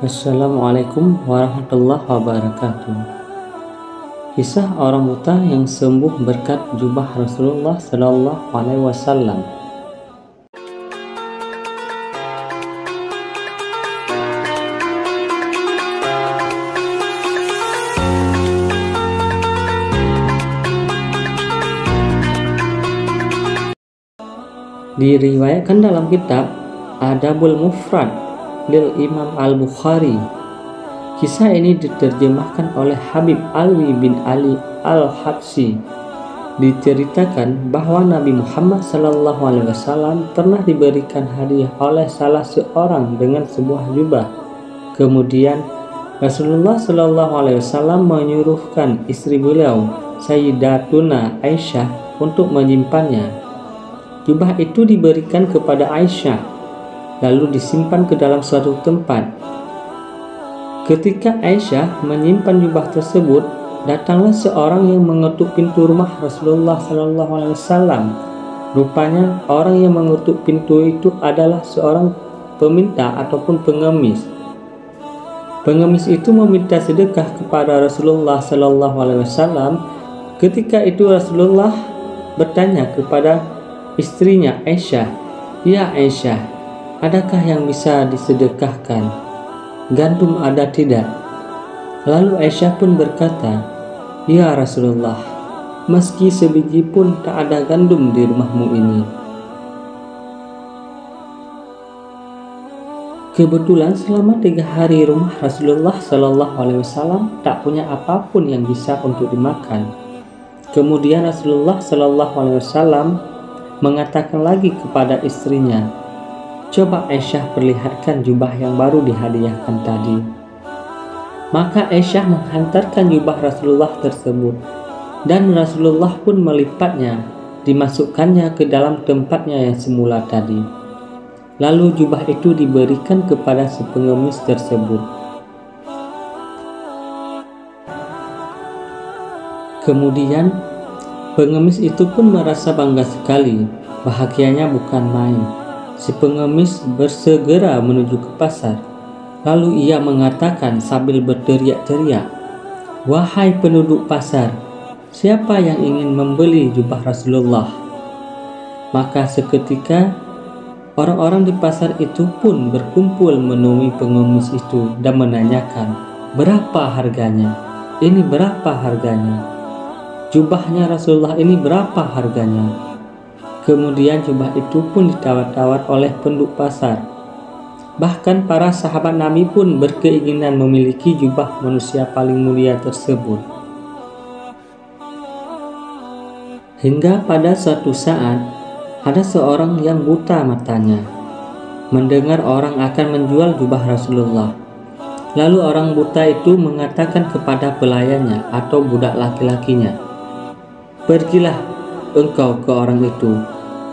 Assalamualaikum warahmatullahi wabarakatuh. Kisah orang buta yang sembuh berkat jubah Rasulullah Sallallahu Alaihi Wasallam. Diriwayatkan dalam kitab Adabul Mufrad lil Imam Al-Bukhari. Kisah ini diterjemahkan oleh Habib Alwi bin Ali Al-Habsyi. Diceritakan bahwa Nabi Muhammad SAW pernah diberikan hadiah oleh salah seorang dengan sebuah jubah. Kemudian Rasulullah SAW menyuruhkan istri beliau, Sayyidatuna Aisyah, untuk menyimpannya. Jubah itu diberikan kepada Aisyah, lalu disimpan ke dalam suatu tempat. Ketika Aisyah menyimpan jubah tersebut, datanglah seorang yang mengetuk pintu rumah Rasulullah SAW. Rupanya orang yang mengetuk pintu itu adalah seorang peminta ataupun pengemis. Pengemis itu meminta sedekah kepada Rasulullah SAW. Ketika itu Rasulullah bertanya kepada istrinya Aisyah, "Ya Aisyah, adakah yang bisa disedekahkan? Gandum ada tidak?" Lalu Aisyah pun berkata, "Ya Rasulullah, meski sebiji pun tak ada gandum di rumahmu ini." Kebetulan selama 3 hari rumah Rasulullah SAW tak punya apapun yang bisa untuk dimakan. Kemudian Rasulullah SAW mengatakan lagi kepada istrinya, "Coba Aisyah perlihatkan jubah yang baru dihadiahkan tadi." Maka Aisyah menghantarkan jubah Rasulullah tersebut, dan Rasulullah pun melipatnya, dimasukkannya ke dalam tempatnya yang semula tadi. Lalu jubah itu diberikan kepada si pengemis tersebut. Kemudian pengemis itu pun merasa bangga sekali, bahagianya bukan main. Si pengemis bersegera menuju ke pasar. Lalu ia mengatakan sambil berteriak-teriak, "Wahai penduduk pasar, siapa yang ingin membeli jubah Rasulullah?" Maka seketika orang-orang di pasar itu pun berkumpul menemui pengemis itu dan menanyakan, "Berapa harganya? Ini berapa harganya? Jubahnya Rasulullah ini berapa harganya?" Kemudian jubah itu pun ditawar-tawar oleh penduduk pasar. Bahkan para sahabat Nabi pun berkeinginan memiliki jubah manusia paling mulia tersebut. Hingga pada suatu saat, ada seorang yang buta matanya mendengar orang akan menjual jubah Rasulullah. Lalu orang buta itu mengatakan kepada pelayannya atau budak laki-lakinya, "Pergilah engkau ke orang itu,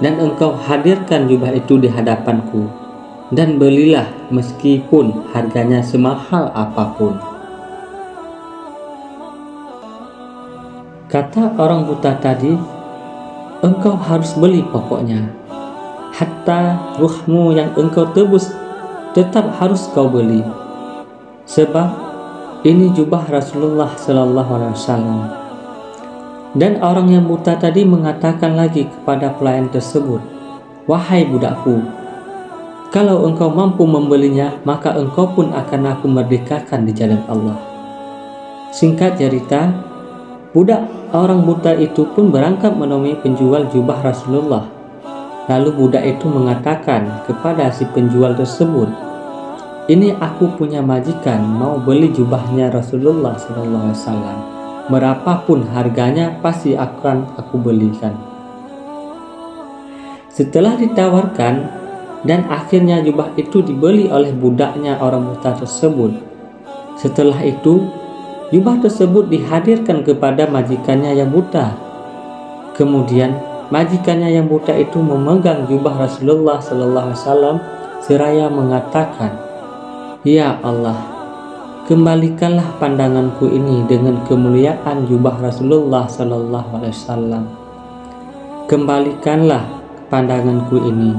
dan engkau hadirkan jubah itu di hadapanku, dan belilah meskipun harganya semahal apapun." Kata orang buta tadi, "Engkau harus beli pokoknya. Hatta ruhmu yang engkau tebus tetap harus kau beli. Sebab ini jubah Rasulullah SAW." Dan orang yang buta tadi mengatakan lagi kepada pelayan tersebut, "Wahai budakku, kalau engkau mampu membelinya, maka engkau pun akan aku merdekakan di jalan Allah." Singkat cerita, budak orang buta itu pun berangkat menemui penjual jubah Rasulullah. Lalu budak itu mengatakan kepada si penjual tersebut, "Ini aku punya majikan mau beli jubahnya Rasulullah SAW. Berapapun harganya pasti akan aku belikan." Setelah ditawarkan dan akhirnya jubah itu dibeli oleh budaknya orang buta tersebut. Setelah itu jubah tersebut dihadirkan kepada majikannya yang buta. Kemudian majikannya yang buta itu memegang jubah Rasulullah SAW seraya mengatakan, "Ya Allah, kembalikanlah pandanganku ini dengan kemuliaan jubah Rasulullah SAW. Kembalikanlah pandanganku ini."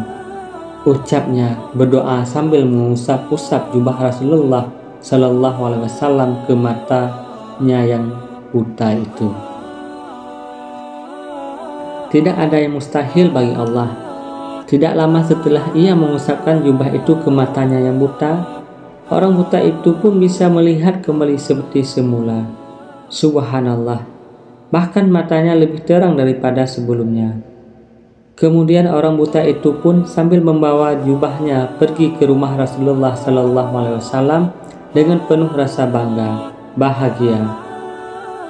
Ucapnya berdoa sambil mengusap-usap jubah Rasulullah Shallallahu Alaihi Wasallam ke matanya yang buta itu. Tidak ada yang mustahil bagi Allah. Tidak lama setelah ia mengusapkan jubah itu ke matanya yang buta, orang buta itu pun bisa melihat kembali seperti semula. Subhanallah, bahkan matanya lebih terang daripada sebelumnya. Kemudian orang buta itu pun sambil membawa jubahnya pergi ke rumah Rasulullah Sallallahu Alaihi Wasallam dengan penuh rasa bangga, bahagia.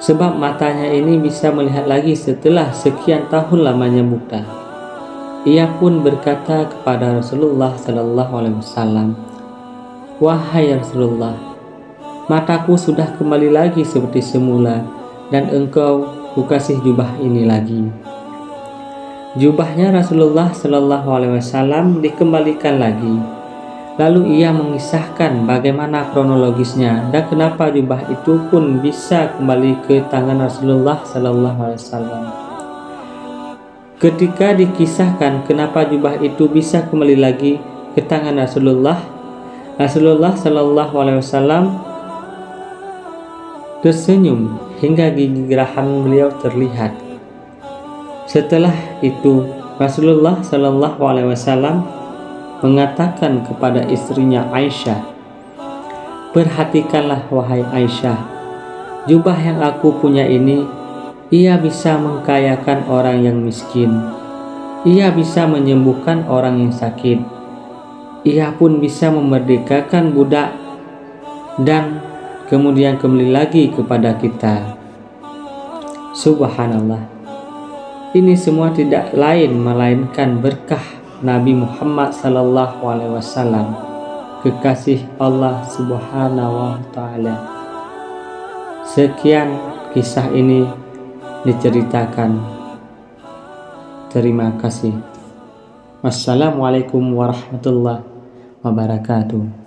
Sebab matanya ini bisa melihat lagi setelah sekian tahun lamanya buta. Ia pun berkata kepada Rasulullah Sallallahu Alaihi Wasallam, "Wahai Rasulullah, mataku sudah kembali lagi seperti semula dan engkau kukasih jubah ini lagi." Jubahnya Rasulullah Shallallahu Alaihi Wasallam dikembalikan lagi. Lalu ia mengisahkan bagaimana kronologisnya dan kenapa jubah itu pun bisa kembali ke tangan Rasulullah Shallallahu Alaihi Wasallam. Ketika dikisahkan kenapa jubah itu bisa kembali lagi ke tangan Rasulullah Shallallahu Alaihi Wasallam tersenyum hingga gigi geraham beliau terlihat. Setelah itu Rasulullah Shallallahu Alaihi Wasallam mengatakan kepada istrinya Aisyah, "Perhatikanlah wahai Aisyah, jubah yang aku punya ini, ia bisa mengkayakan orang yang miskin, ia bisa menyembuhkan orang yang sakit, ia pun bisa memerdekakan budak dan kemudian kembali lagi kepada kita." Subhanallah. Ini semua tidak lain melainkan berkah Nabi Muhammad Sallallahu Alaihi Wasallam, kekasih Allah Subhanahu Wa Taala. Sekian kisah ini diceritakan. Terima kasih. Wassalamualaikum warahmatullahi wabarakatuh.